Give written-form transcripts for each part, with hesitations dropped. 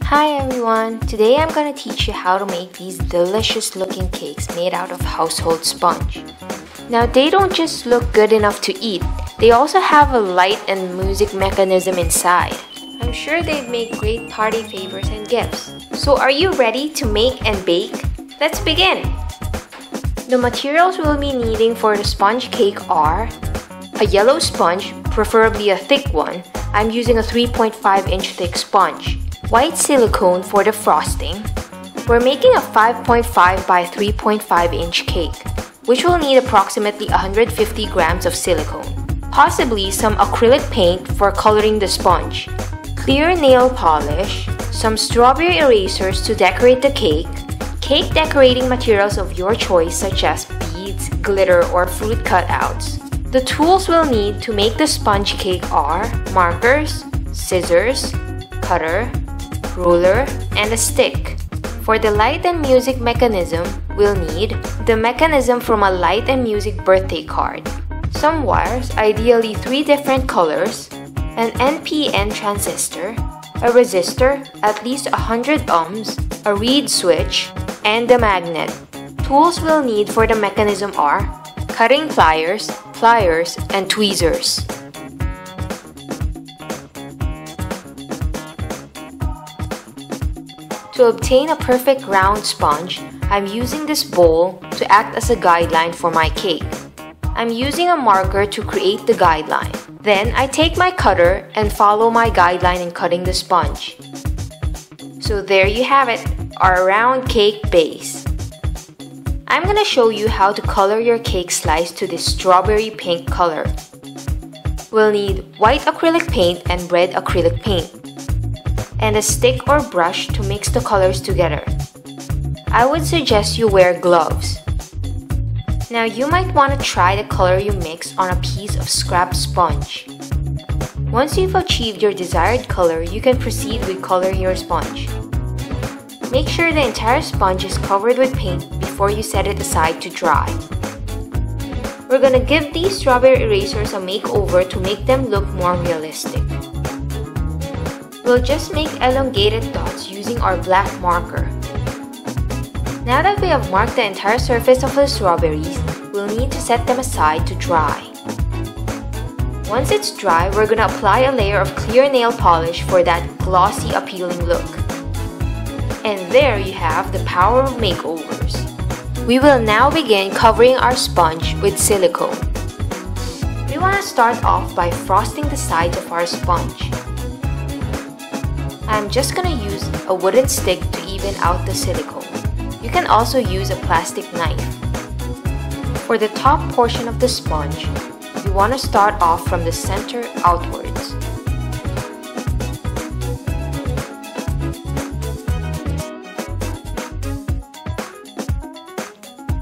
Hi everyone! Today I'm going to teach you how to make these delicious looking cakes made out of household sponge. Now they don't just look good enough to eat, they also have a light and music mechanism inside. I'm sure they'd make great party favors and gifts. So are you ready to make and bake? Let's begin! The materials we'll be needing for the sponge cake are a yellow sponge, preferably a thick one. I'm using a 3.5-inch thick sponge. White silicone for the frosting. We're making a 5.5 by 3.5-inch cake, which will need approximately 150 grams of silicone. Possibly some acrylic paint for coloring the sponge. Clear nail polish. Some strawberry erasers to decorate the cake. Cake decorating materials of your choice such as beads, glitter, or fruit cutouts. The tools we'll need to make the sponge cake are markers, scissors, cutter, ruler, and a stick. For the light and music mechanism, we'll need the mechanism from a light and music birthday card, some wires, ideally 3 different colors, an NPN transistor, a resistor, at least 100 ohms, a reed switch, and a magnet. Tools we'll need for the mechanism are cutting pliers, and tweezers. To obtain a perfect round sponge, I'm using this bowl to act as a guideline for my cake. I'm using a marker to create the guideline. Then I take my cutter and follow my guideline in cutting the sponge. So there you have it, our round cake base. I'm gonna show you how to color your cake slice to this strawberry pink color. We'll need white acrylic paint and red acrylic paint, and a stick or brush to mix the colors together. I would suggest you wear gloves. Now you might want to try the color you mix on a piece of scrap sponge. Once you've achieved your desired color, you can proceed with coloring your sponge. Make sure the entire sponge is covered with paint before you set it aside to dry. We're gonna give these strawberry erasers a makeover to make them look more realistic. We'll just make elongated dots using our black marker. Now that we have marked the entire surface of the strawberries, we'll need to set them aside to dry. Once it's dry, we're gonna apply a layer of clear nail polish for that glossy, appealing look. And there you have the power of makeovers. We will now begin covering our sponge with silicone. We want to start off by frosting the sides of our sponge. I'm just gonna use a wooden stick to even out the silicone. You can also use a plastic knife. For the top portion of the sponge, you want to start off from the center outwards.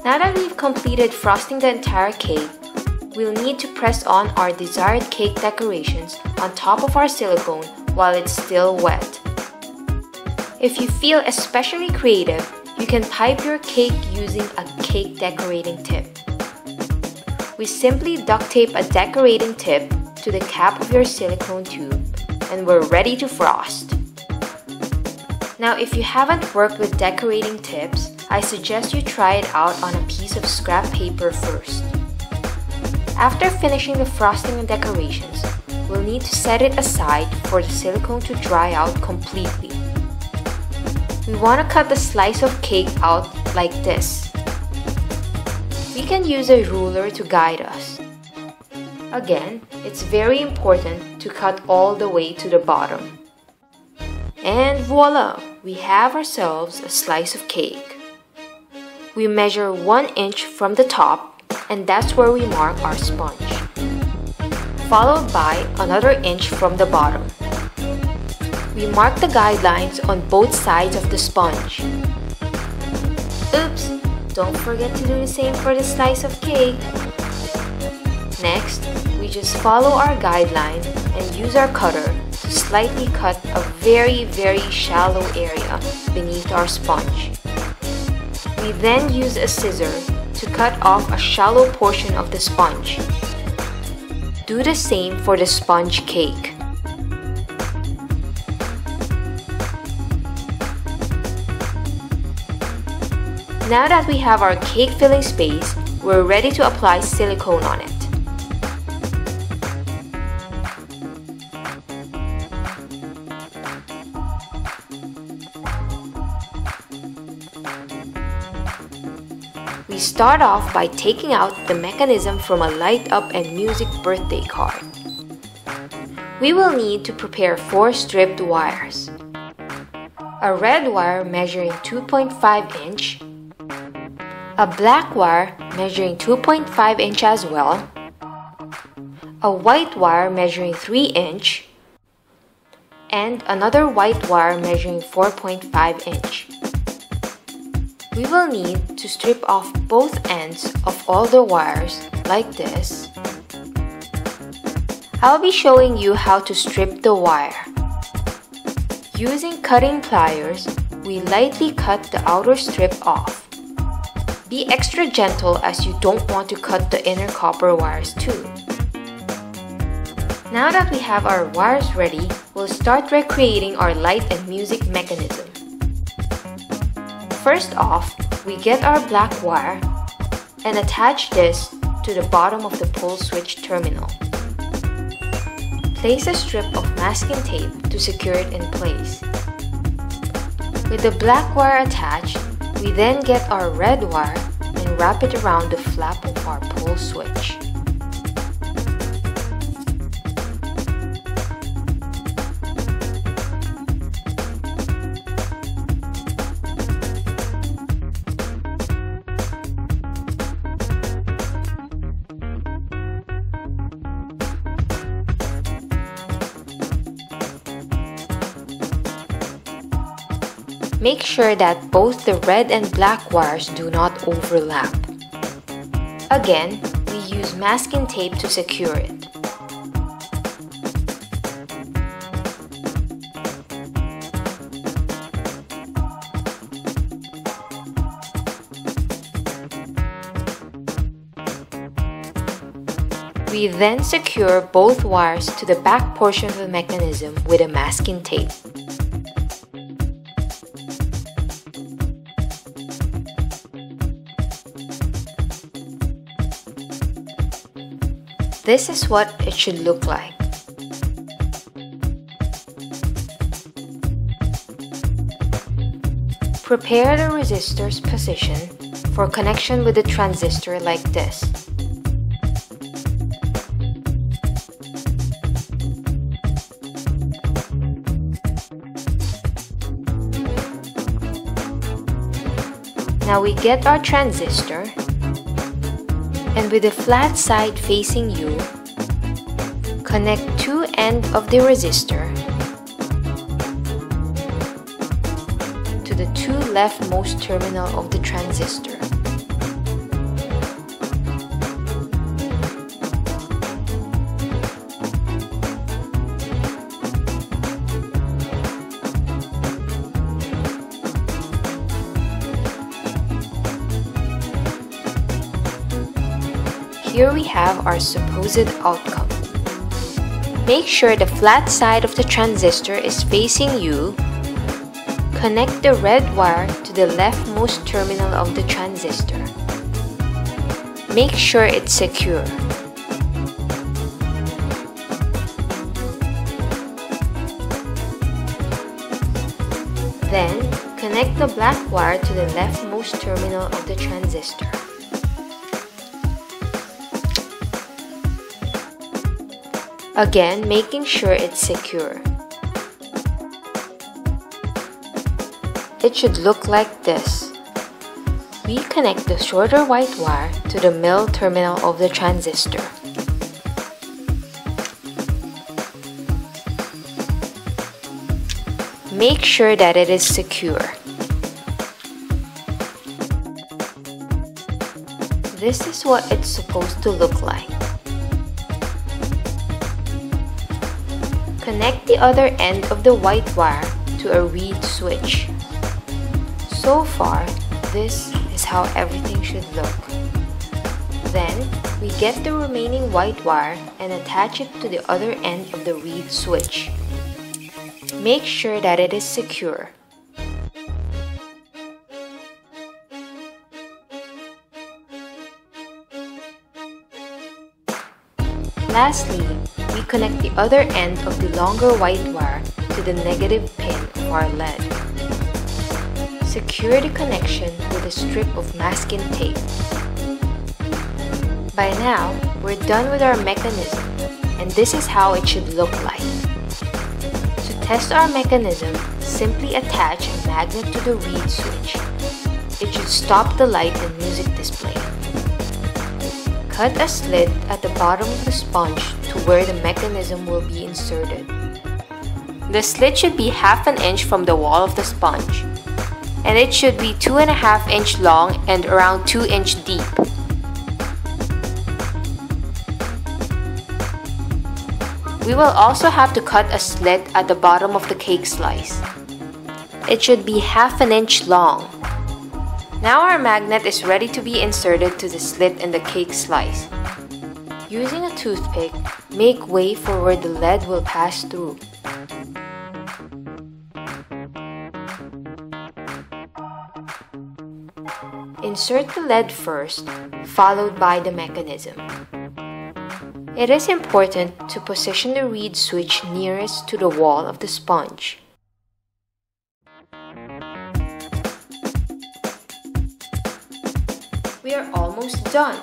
Now that we've completed frosting the entire cake, we'll need to press on our desired cake decorations on top of our silicone while it's still wet. If you feel especially creative, you can pipe your cake using a cake decorating tip. We simply duct tape a decorating tip to the cap of your silicone tube and we're ready to frost. Now if you haven't worked with decorating tips, I suggest you try it out on a piece of scrap paper first. After finishing the frosting and decorations, we'll need to set it aside for the silicone to dry out completely. We want to cut the slice of cake out like this. We can use a ruler to guide us. Again, it's very important to cut all the way to the bottom. And voila! We have ourselves a slice of cake. We measure 1 inch from the top, and that's where we mark our sponge, followed by another inch from the bottom. We mark the guidelines on both sides of the sponge. Oops! Don't forget to do the same for the slice of cake. Next, we just follow our guideline and use our cutter to slightly cut a very shallow area beneath our sponge. We then use a scissor to cut off a shallow portion of the sponge. Do the same for the sponge cake. Now that we have our cake filling space, we're ready to apply silicone on it. We start off by taking out the mechanism from a light up and music birthday card. We will need to prepare 4 stripped wires. A red wire measuring 2.5 inch, a black wire measuring 2.5 inch as well, a white wire measuring 3 inch, and another white wire measuring 4.5 inch. We will need to strip off both ends of all the wires like this. I'll be showing you how to strip the wire. Using cutting pliers, we lightly cut the outer strip off. Be extra gentle as you don't want to cut the inner copper wires too. Now that we have our wires ready, we'll start recreating our light and music mechanism. First off, we get our black wire and attach this to the bottom of the pull switch terminal. Place a strip of masking tape to secure it in place. With the black wire attached, we then get our red wire and wrap it around the flap of our pull switch. Make sure that both the red and black wires do not overlap. Again, we use masking tape to secure it. We then secure both wires to the back portion of the mechanism with a masking tape. This is what it should look like. Prepare the resistor's position for connection with the transistor like this. Now we get our transistor, and with the flat side facing you, connect two ends of the resistor to the two leftmost terminal of the transistor. Here we have our supposed outcome. Make sure the flat side of the transistor is facing you. Connect the red wire to the leftmost terminal of the transistor. Make sure it's secure. Then, connect the black wire to the leftmost terminal of the transistor. Again, making sure it's secure. It should look like this. We connect the shorter white wire to the middle terminal of the transistor. Make sure that it is secure. This is what it's supposed to look like. Connect the other end of the white wire to a reed switch. So far, this is how everything should look. Then, we get the remaining white wire and attach it to the other end of the reed switch. Make sure that it is secure. Lastly, we connect the other end of the longer white wire to the negative pin of our LED. Secure the connection with a strip of masking tape. By now, we're done with our mechanism, and this is how it should look like. To test our mechanism, simply attach a magnet to the reed switch. It should stop the light and music display. Cut a slit at the bottom of the sponge to where the mechanism will be inserted. The slit should be half an inch from the wall of the sponge, and it should be 2.5 inch long and around 2 inch deep. We will also have to cut a slit at the bottom of the cake slice. It should be half an inch long. Now our magnet is ready to be inserted to the slit in the cake slice. Using a toothpick, make way for where the LED will pass through. Insert the LED first, followed by the mechanism. It is important to position the reed switch nearest to the wall of the sponge. We are almost done,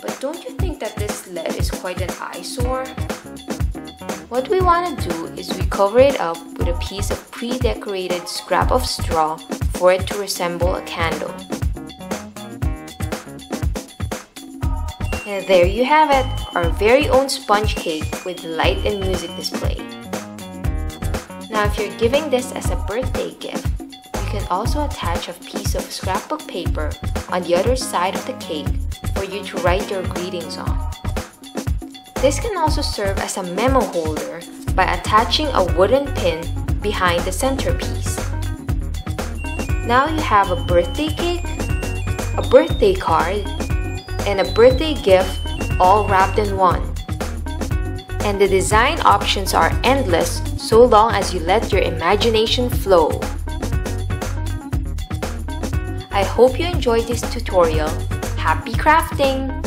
but don't you think that this LED is quite an eyesore? What we want to do is we cover it up with a piece of pre-decorated scrap of straw for it to resemble a candle. And there you have it, our very own sponge cake with light and music display. Now if you're giving this as a birthday gift, you can also attach a piece of scrapbook paper on the other side of the cake for you to write your greetings on. This can also serve as a memo holder by attaching a wooden pin behind the centerpiece. Now you have a birthday cake, a birthday card, and a birthday gift all wrapped in one. And the design options are endless so long as you let your imagination flow. I hope you enjoyed this tutorial. Happy crafting!